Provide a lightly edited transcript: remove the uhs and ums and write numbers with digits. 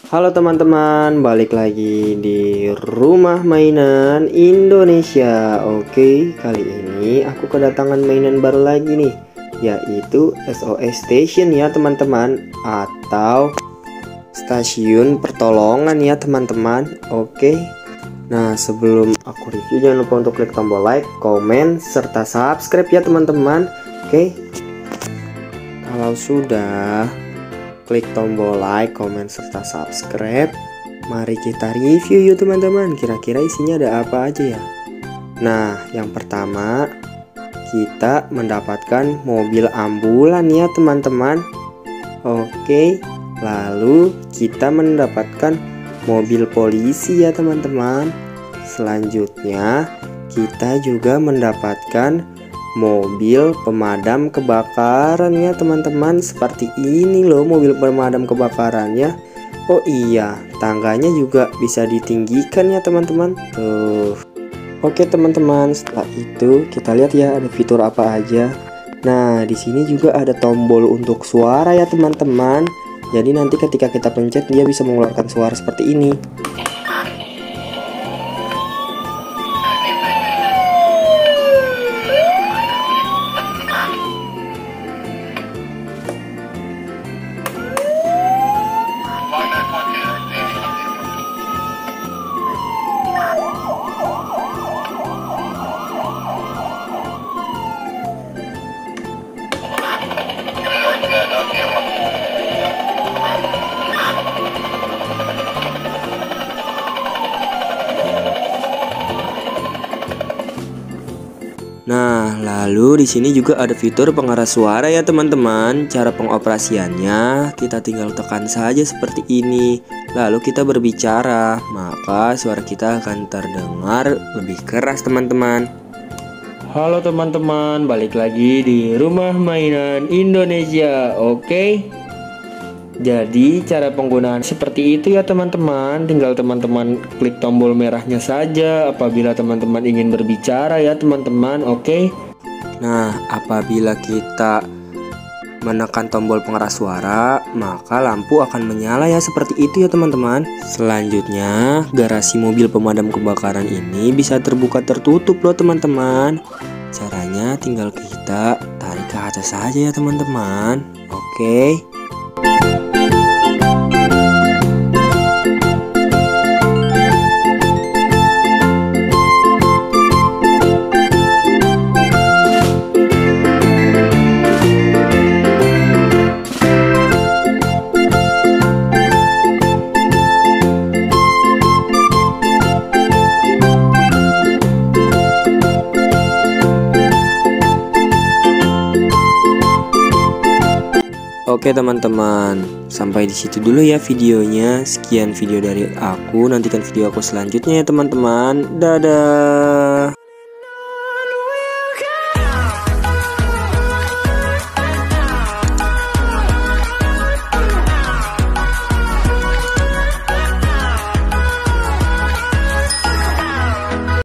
Halo teman-teman, balik lagi di Rumah Mainan Indonesia. Oke, kali ini aku kedatangan mainan baru lagi nih, yaitu SOS Station ya teman-teman, atau stasiun pertolongan ya teman-teman. Oke. Nah, sebelum aku review jangan lupa untuk klik tombol like, komen, serta subscribe ya teman-teman. Oke. Kalau sudah klik tombol like, komen, serta subscribe. Mari kita review yuk teman-teman. Kira-kira isinya ada apa aja ya? Nah, yang pertama kita mendapatkan mobil ambulan ya teman-teman. Oke, lalu kita mendapatkan mobil polisi ya teman-teman. Selanjutnya kita juga mendapatkan mobil pemadam kebakaran ya teman-teman. Seperti ini loh mobil pemadam kebakarannya. Oh iya, tangganya juga bisa ditinggikan ya teman-teman. Tuh. Oke teman-teman, setelah itu kita lihat ya ada fitur apa aja. Nah, di sini juga ada tombol untuk suara ya teman-teman. Jadi nanti ketika kita pencet dia bisa mengeluarkan suara seperti ini. Nah, lalu di sini juga ada fitur pengeras suara ya teman-teman. Cara pengoperasiannya kita tinggal tekan saja seperti ini. Lalu kita berbicara, maka suara kita akan terdengar lebih keras teman-teman. Halo teman-teman, balik lagi di Rumah Mainan Indonesia. Oke. Jadi cara penggunaan seperti itu ya teman-teman. Tinggal teman-teman klik tombol merahnya saja apabila teman-teman ingin berbicara ya teman-teman. Oke. Nah, apabila kita menekan tombol pengeras suara, maka lampu akan menyala ya seperti itu ya teman-teman. Selanjutnya, garasi mobil pemadam kebakaran ini bisa terbuka tertutup loh teman-teman. Caranya tinggal kita tarik ke atas saja ya teman-teman. Oke. Oke teman-teman, sampai di situ dulu ya videonya. Sekian video dari aku, nantikan video aku selanjutnya ya teman-teman. Dadah.